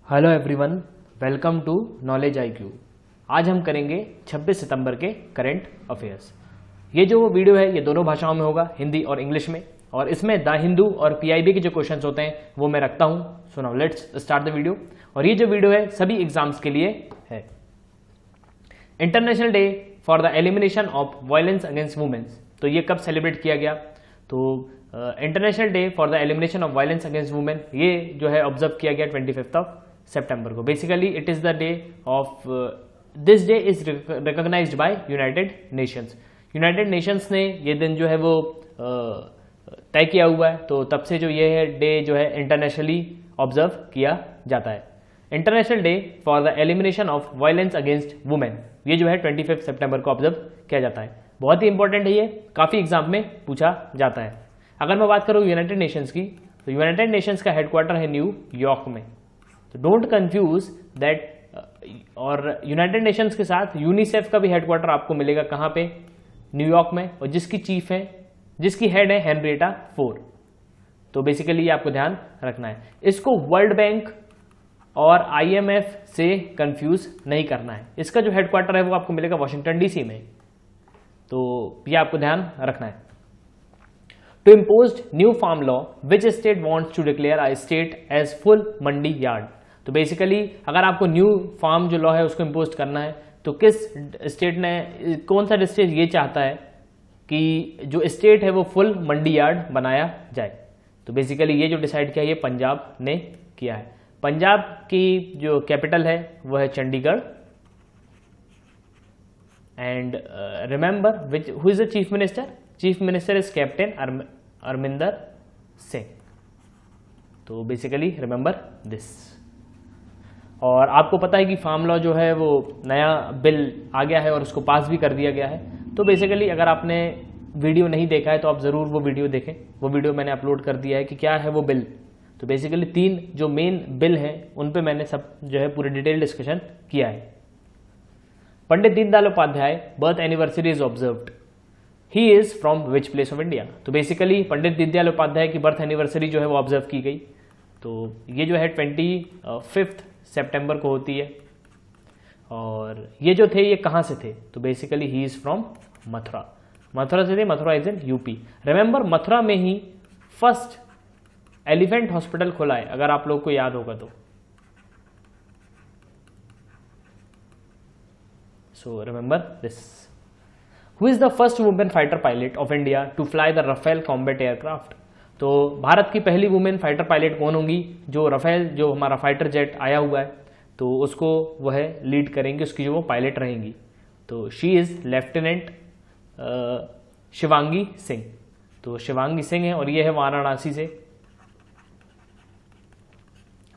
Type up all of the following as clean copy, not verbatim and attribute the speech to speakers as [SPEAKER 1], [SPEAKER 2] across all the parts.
[SPEAKER 1] Hello everyone, welcome to knowledge IQ. आज हम करेंगे 26 सितंबर के करंट अफेयर्स। ये जो वीडियो है ये दोनों भाषाओं में होगा, हिंदी और इंग्लिश में, और इसमें द हिंदू और पीआईबी के जो क्वेश्चंस होते हैं वो मैं रखता हूं। So now let's start the video. और ये जो वीडियो है सभी एग्जाम्स के लिए है। International day for the elimination of violence against womens, तो ये कब सेलिब्रेट किया गया? तो international day for the elimination of violence against women ये जो है ऑब्जर्व किया गया 25 सितंबर को। Basically it is the day of this day is recognised by United Nations. United Nations ने ये दिन जो है वो तय किया हुआ है, तो तब से जो ये है डे जो है इंटरनेशनली ऑब्जर्व किया जाता है। International day for the elimination of violence against women ये जो है 25 सितंबर को ऑब्जर्व किया जाता है। बहुत ही इंपॉर्टेंट है, ये काफी एग्जाम में पूछा जाता है। अगर मैं बात करूं यूनाइटेड नेशंस की, तो यूनाइटेड नेशंस का हेडक्वार्टर है न्यूयॉर्क में। तो डोंट कंफ्यूज दैट, और यूनाइटेड नेशंस के साथ यूनिसेफ का भी हेडक्वार्टर आपको मिलेगा कहां पे? न्यूयॉर्क में, और जिसकी हेड है हेनरिएटा फोर। तो बेसिकली ये आपको ध्यान रखना है, इसको वर्ल्ड बैंक और आईएमएफ से कंफ्यूज नहीं करना है। इसका जो हेडक्वार्टर है वो आपको मिलेगा वॉशिंगटन डीसी में, तो ये आपको ध्यान रखना है। To impose new farm law, which state wants to declare a state as full Mandi yard? तो बेसिकली अगर आपको न्यू फार्म जो लॉ है उसको इम्पोज करना है, तो किस स्टेट ने, कौन सा स्टेट ये चाहता है कि जो स्टेट है वो फुल मंडी यार्ड बनाया जाए? तो बेसिकली ये जो डिसाइड किया ये पंजाब ने किया है। पंजाब की जो कैपिटल है वो है Chandigarh. And remember which who is the chief minister? Chief minister is captain Amarinder Singh. तो बेसिकली रिमेंबर दिस। और आपको पता है कि फार्म लॉ जो है वो नया बिल आ गया है और उसको पास भी कर दिया गया है। तो बेसिकली अगर आपने वीडियो नहीं देखा है तो आप जरूर वो वीडियो देखें। वो वीडियो मैंने अपलोड कर दिया है कि क्या है वो बिल। तो बेसिकली 3 जो मेन बिल हैं उन पे मैंने सब जो है पूरे डिटेल डिस्कशन किया है। Pandit Deendayal Upadhyay birth anniversary is observed. He is from which place of India? तो बेसिकली पंडित दीनदयाल उपाध्याय की बर्थ एनिवर्सरी जो है वो ऑब्जर्व की गई। तो ये जो है 25 सितंबर को होती है। और ये जो थे ये कहाँ से थे? तो basically he is from Mathura. Mathura से थे। Mathura is in UP. Remember Mathura में ही फर्स्ट एलिफेंट हॉस्पिटल खुला है, अगर आप लोग को याद होगा तो। सो remember this. Who is the first woman fighter pilot of India to fly the Rafale combat aircraft? तो भारत की पहली वुमेन फाइटर पायलट कौन होंगी? जो रफेल जो हमारा फाइटर जेट आया हुआ है तो उसको वह लीड करेंगी, उसकी जो वो पायलट रहेंगी। तो she is lieutenant Shivangi Singh. तो शिवांगी सिंह है और ये है वाराणसी से।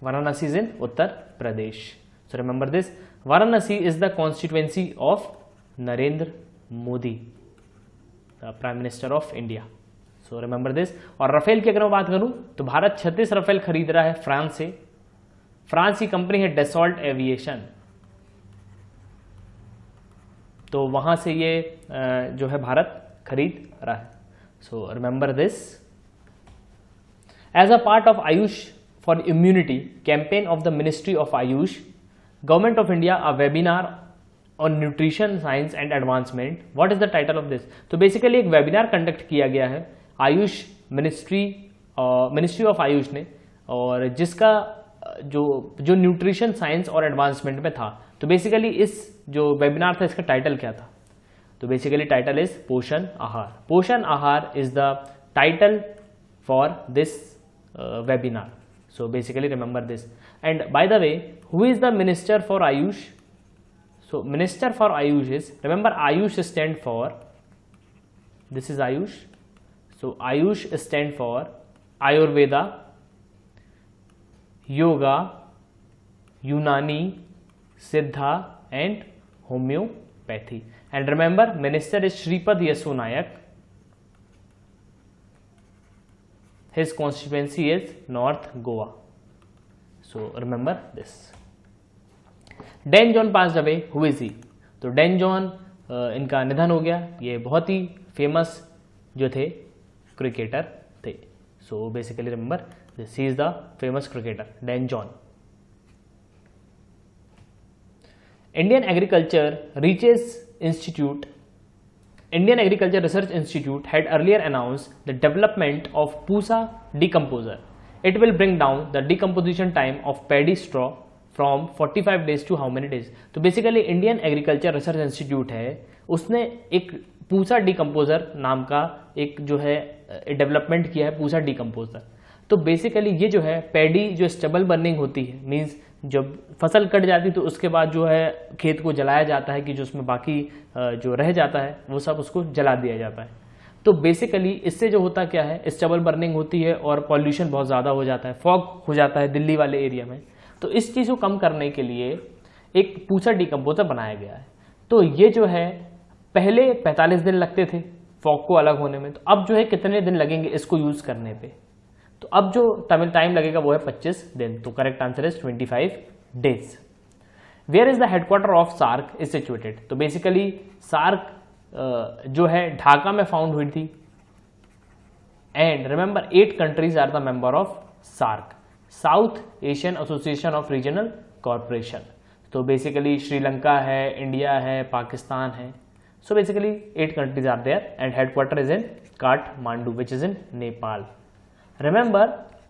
[SPEAKER 1] Varanasi is in Uttar Pradesh. So remember this. Varanasi is the constituency of Narendra Modi, the prime minister of India. So remember this. और रफेल की अगर मैं बात करूं तो भारत 36 रफेल खरीद रहा है फ्रांस से। फ्रांस की कंपनी है डसॉल्ट एविएशन, तो वहां से ये जो है भारत खरीद रहा है। So remember this. As a part of AYUSH for immunity campaign of the ministry of AYUSH, government of India a webinar on nutrition science and advancement. What is the title of this? तो बेसिकली एक webinar conduct किया गया है Ayush ministry of Ayush ने, और जिसका जो nutrition science और एडवांसमेंट में था। तो बेसिकली इस जो वेबिनार था इसका टाइटल क्या था? तो बेसिकली टाइटल इज पोषण आहार। पोषण आहार is the title for this webinar. So basically remember this. And by the way, who is the minister for Ayush? So Minister for Ayush is, remember Ayush stand for, this is Ayush. So Ayush stand for Ayurveda, Yoga, Unani, Siddha and Homeopathy. And remember Minister is Shripad Yesu Nayak. His constituency is North Goa. So remember this. Dan John passed away, who is he? तो Dan John इनका निधन हो गया। ये बहुत ही famous जो थे cricketer थे। सो basically remember this, he is the famous cricketer Dan John. Indian Agriculture Research Institute had earlier announced the development of Pusa decomposer. It will bring down the decomposition time of paddy straw from 45 days to how many days? तो basically Indian agriculture research institute है, उसने एक Pusa decomposer नाम का एक जो है development किया है, पूसा डिकम्पोजर। तो बेसिकली ये जो है पैडी जो स्टेबल बर्निंग होती है, मींस जब फसल कट जाती तो उसके बाद जो है खेत को जलाया जाता है कि जो उसमें बाकी जो रह जाता है वो सब उसको जला दिया जाता है। तो बेसिकली इससे जो होता क्या है, स्टेबल बर्निंग होती है और पॉल्यूशन बहुत ज़्यादा हो जाता है, फॉग हो जाता है दिल्ली वाले एरिया में। तो इस चीज़ को कम करने के लिए एक पूसा डिकम्पोजर बनाया गया है। तो ये जो है पहले 45 दिन लगते थे फॉग को अलग होने में, तो अब जो है कितने दिन लगेंगे इसको यूज़ करने पे? तो अब जो टाइम लगेगा वो है 25 दिन। तो correct answer is 25 days. Where is the headquarter of SAARC is situated? तो बेसिकली सार्क जो है ढाका में फाउंड हुई थी। And remember 8 countries are the member of SAARC, south Asian association of regional corporation. तो बेसिकली श्रीलंका है, इंडिया है, पाकिस्तान है। So basically 8 countries are there and headquarter is in Kathmandu which is in Nepal. Remember,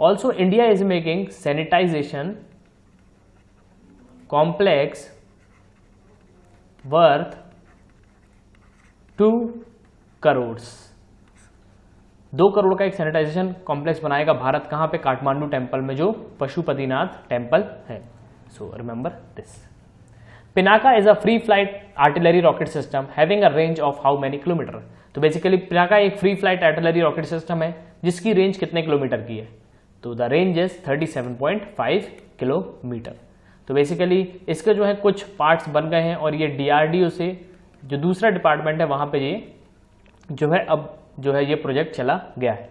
[SPEAKER 1] also India is making sanitization complex worth 2 crores। 2 crore का एक sanitisation complex बनाएगा भारत। कहाँ पे? Kathmandu temple में, जो पशुपतिनाथ टेम्पल है। So remember this. Pinaka is a free flight artillery rocket system having a range of how many kilometre? तो basically Pinaka एक free flight artillery rocket system है जिसकी रेंज कितने किलोमीटर की है? तो द रेंज इज 37.5 किलोमीटर। तो बेसिकली इसके जो है कुछ पार्ट्स बन गए हैं और ये DRDO से जो दूसरा डिपार्टमेंट है वहां पे ये जो है अब जो है ये प्रोजेक्ट चला गया है।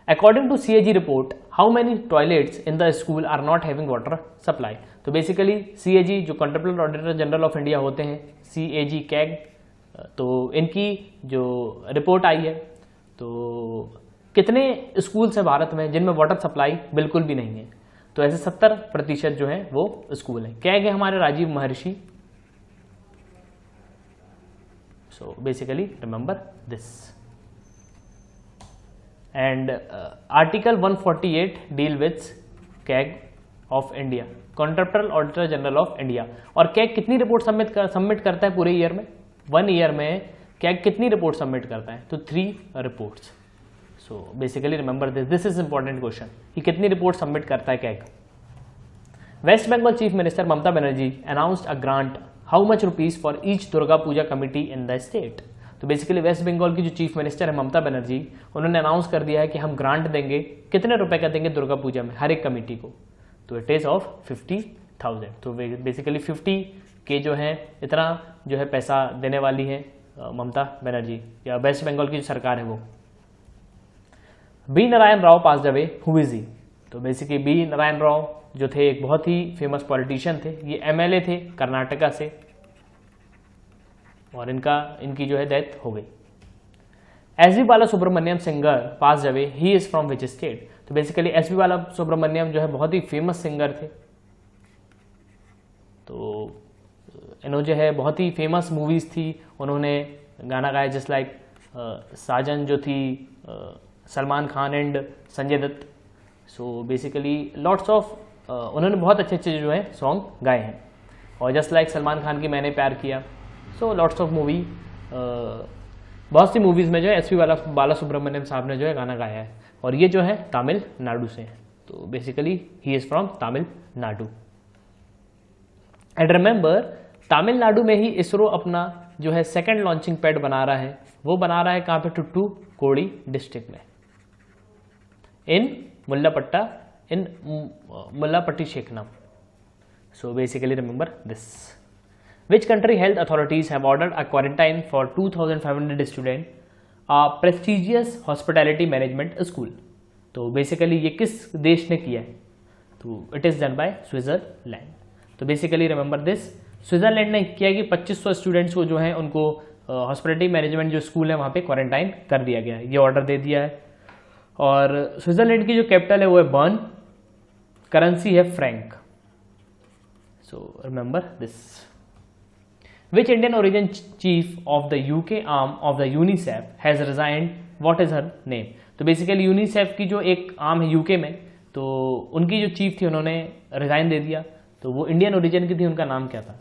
[SPEAKER 1] According to CAG report, how many toilets in the school are not having water supply? तो बेसिकली CAG जो controller auditor general of India होते हैं, CAG कैग, तो इनकी जो रिपोर्ट आई है, तो कितने स्कूल्स हैं भारत में जिनमें वाटर सप्लाई बिल्कुल भी नहीं है? तो ऐसे 70% जो है वो स्कूल है। कैग है हमारे राजीव महर्षि। सो basically remember this. And article 148 deal with CAG of India, controller auditor general of India. और कैग कितनी रिपोर्ट सबमिट करता है पूरे ईयर में? 1 ईयर में कैग कितनी रिपोर्ट सबमिट करता है? तो 3 reports. So basically remember this is important question कि कितनी रिपोर्ट सबमिट करता है CAG. West Bengal chief minister Mamata Banerjee announced a grant how much rupees for each Durga Puja committee in the state? तो बेसिकली वेस्ट बंगाल की जो चीफ मिनिस्टर है ममता बनर्जी, उन्होंने अनाउंस कर दिया है कि हम ग्रांट देंगे। कितने रुपए का देंगे दुर्गा पूजा में हर एक कमिटी को? तो इट इज ऑफ 50,000। तो बेसिकली 50 के जो है इतना जो है पैसा देने वाली है ममता बनर्जी या वेस्ट बंगाल की जो सरकार है वो। B Narayan Rao passed away, who is he? तो बेसिकली बी नारायण राव जो थे एक बहुत ही फेमस पॉलिटिशियन थे। ये MLA थे कर्नाटका से और इनकी जो है डेथ हो गई। S B Bala Subrahmanyam singer passed away, he is from which state? तो basically S B Bala Subrahmanyam जो है बहुत ही फेमस सिंगर थे। तो इन्होंने जो है बहुत ही फेमस मूवीज थी, उन्होंने गाना गाया जस्ट लाइक साजन जो थी Salman Khan and Sanjay Dutt. So basically lots of उन्होंने बहुत अच्छे अच्छे जो है सॉन्ग गाए हैं। और जस्ट लाइक सलमान खान की मैंने प्यार किया। सो लॉट्स ऑफ मूवी, बहुत सी मूवीज में जो है एस पी बाला सुब्रमण्यम साहब ने जो है गाना गाया है। और ये जो है तमिलनाडु से है। तो basically he is from Tamil Nadu. And remember Tamil Nadu में ही इसरो अपना जो है सेकंड लॉन्चिंग पैड बना रहा है। वो बना रहा है कहाँ पे? टुट्टुकोडी डिस्ट्रिक्ट में, in Mullapatti Shekhanam. So basically remember this. Which country health authorities have ordered a quarantine for 2500 student a prestigious hospitality management school? तो बेसिकली ये किस देश ने किया है? तो it is done by Switzerland. तो बेसिकली रिमेंबर दिस, स्विट्जरलैंड ने किया कि 2500 स्टूडेंट्स को जो है उनको हॉस्पिटैलिटी मैनेजमेंट जो स्कूल है वहाँ पे क्वारंटाइन कर दिया गया है, ये ऑर्डर दे दिया है। और स्विट्जरलैंड की जो कैपिटल है वो है बर्न, करेंसी है franc. So remember this. Which Indian origin chief of the UK arm of the UNICEF has resigned, what is her name. तो बेसिकली यूनिसेफ की जो एक आर्म है यूके में, तो उनकी जो चीफ थी उन्होंने रिजाइन दे दिया। तो वो इंडियन ओरिजिन की थी, उनका नाम क्या था?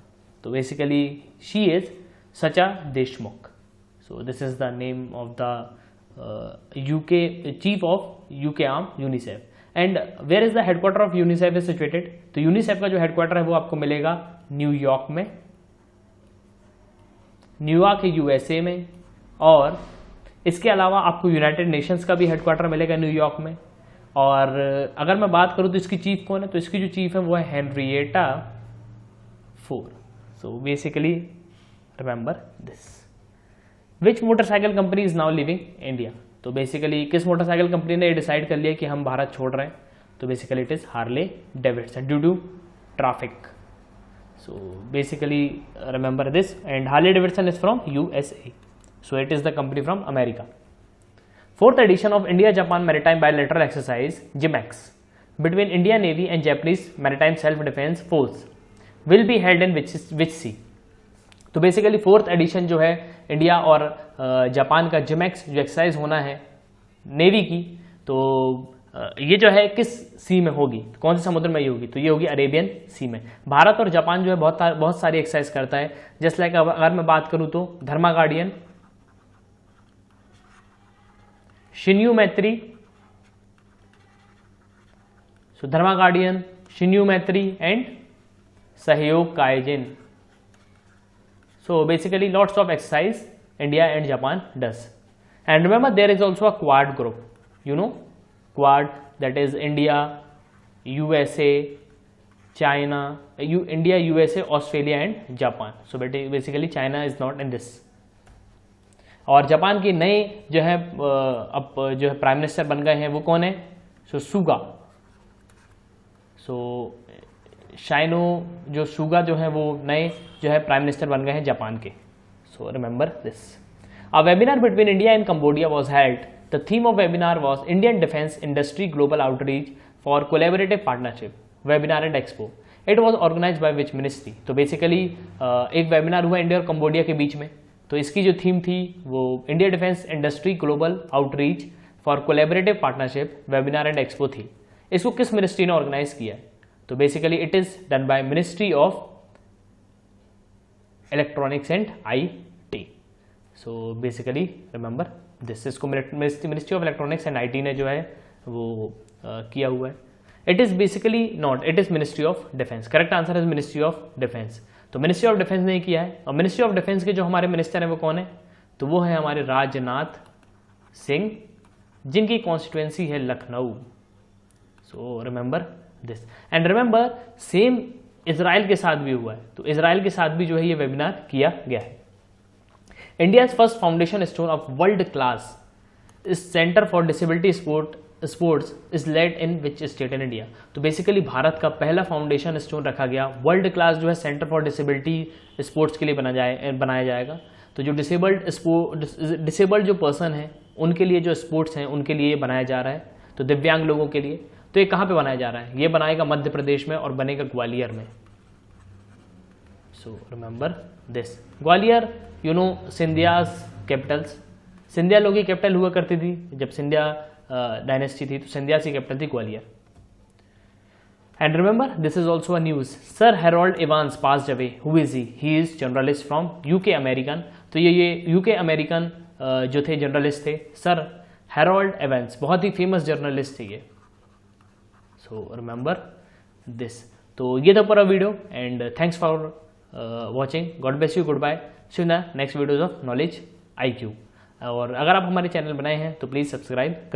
[SPEAKER 1] तो basically she is Sacha Deshmukh. So this is the name of the UK chief of UK arm UNICEF. And where is the headquarter of UNICEF is situated? तो यूनिसेफ का जो हेडक्वार्टर है वो आपको मिलेगा न्यूयॉर्क में, न्यूयॉर्क यूएसए में। और इसके अलावा आपको यूनाइटेड नेशंस का भी हेडक्वार्टर मिलेगा न्यूयॉर्क में। और अगर मैं बात करूं तो इसकी चीफ कौन है? तो इसकी जो चीफ है वो है Henrietta Fore. So basically remember this. Which motorcycle company is now living India? तो बेसिकली किस मोटरसाइकिल कंपनी ने डिसाइड कर लिया कि हम भारत छोड़ रहे हैं? तो basically it is Harley Davidson due to traffic. So basically remember this. And Harley Davidson is from USA, so it is the company from America. Fourth edition of India-Japan Maritime Bilateral Exercise (JMEX) between Indian Navy and Japanese Maritime Self-Defense Force will be held in which sea? तो basically fourth edition जो है India और Japan का JIMEX जो exercise होना है navy की, तो ये जो है किस सी में होगी? कौन से समुद्र में ये होगी? तो ये होगी अरेबियन सी में। भारत और जापान जो है बहुत सारी एक्सरसाइज करता है। जस्ट लाइक अगर मैं बात करूं तो धर्मा guardian, Shinyuu Maitri, so Dharma guardian, Shinyuu Maitri and Sahyog Kaijin. So basically lots of exercise India and Japan does. And remember there is also a Quad group, you know Quad, that is India, USA, China, India, USA, Australia and Japan. So basically China is not in this. और Japan के नए जो है अब जो है prime minister बन गए हैं वो कौन है? सो सुगा। सो शाइनो जो सुगा जो है वो नए जो है प्राइम मिनिस्टर बन गए हैं जापान के। So remember this. A webinar between India and Cambodia was held. The theme of webinar was Indian defence industry global outreach for collaborative partnership webinar and expo. It was organised by which ministry? तो basically एक webinar हुआ India और Cambodia के बीच में। तो इसकी जो थीम थी वो India defence industry global outreach for collaborative partnership webinar and expo थी। इसको किस मिनिस्ट्री ने ऑर्गेनाइज किया? तो basically it is done by ministry of electronics and IT. So basically remember this. इसको ministry of electronics and IT ने जो है वो किया हुआ है। It is basically not, it is ministry of defence. Correct answer is ministry of defence. तो ministry of defence ने किया है। और मिनिस्ट्री ऑफ डिफेंस के जो हमारे मिनिस्टर हैं वो कौन है? तो वो है हमारे राजनाथ सिंह, जिनकी कॉन्स्टिट्युएंसी है लखनऊ। सो remember this. And remember same Israel के साथ भी हुआ है। तो इजराइल के साथ भी जो है ये वेबिनार किया गया है। India's first foundation stone of world class centre for disability sports is laid in which state in India? तो बेसिकली भारत का पहला फाउंडेशन स्टोन रखा गया वर्ल्ड क्लास जो है सेंटर फॉर डिसेबिलिटी स्पोर्ट्स के लिए बनाया जाएगा। तो जो डिसेबल्ड जो पर्सन है उनके लिए जो स्पोर्ट्स हैं उनके लिए बनाया जा रहा है, तो दिव्यांग लोगों के लिए। तो ये कहाँ पे बनाया जा रहा है? ये बनाएगा मध्य प्रदेश में और बनेगा ग्वालियर में। सो remember this. Gwalior you know Scindias Capitals, Scindia लोग की कैपिटल हुआ करती थी जब सिंधिया डायनेस्टी थी, तो सिंधिया की कैपिटल थी Gwalior. And remember this is also a news. Sir Harold Evans passed away, who is he is journalist from UK American. तो ये यूके अमेरिकन जो थे जर्नलिस्ट थे, सर हेरोल्ड इवांस, बहुत ही फेमस जर्नलिस्ट थे ये। So remember this. तो ये था पूरा video and thanks for watching. God bless you, goodbye, see you in the next videos of knowledge IQ। और अगर आप हमारे चैनल बनाए हैं तो प्लीज़ सब्सक्राइब